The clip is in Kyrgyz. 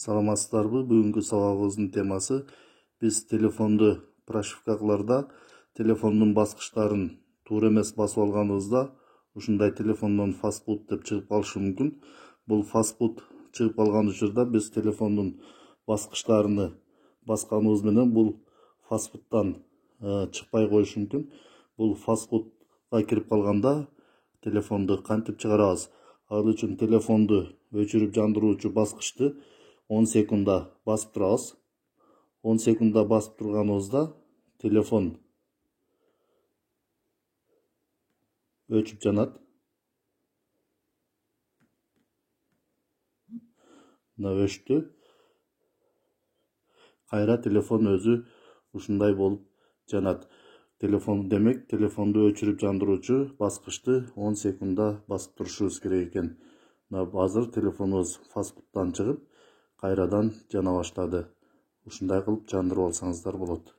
Саламатсыздарбы? Бүгүнкү сабагыбыздын темасы биз телефонду прошивкаларда телефондун баскычтарын туура эмес басып алганыбызда ушундай телефондон фастфуд деп чыгып калышы мүмкүн. Бул фастфуд чыгып калган учурда биз телефондун баскычтарыны басканыбыз менен бул фастфудтан чыкпай коюшу мүмкүн. Бул фастфудга кирип калганда телефонду кантип чыгарабыз? Ал үчүн телефонду өчүрүп жандыруучу баскычты 10 секунда басып турабыз. 10 секунда басып турганыбызда телефон өчүп жанат. Мына өчтү. Кайра телефон өзү ушундай болуп жанат. Демек телефонду өчүрүп жандыруучу баскычты 10 секунда басып турушубуз керек экен. Азыр телефонубуз фастфудтан чыгып, кайрадан жана баштады. Ушундай кылып жандырып алсаңыздар болот.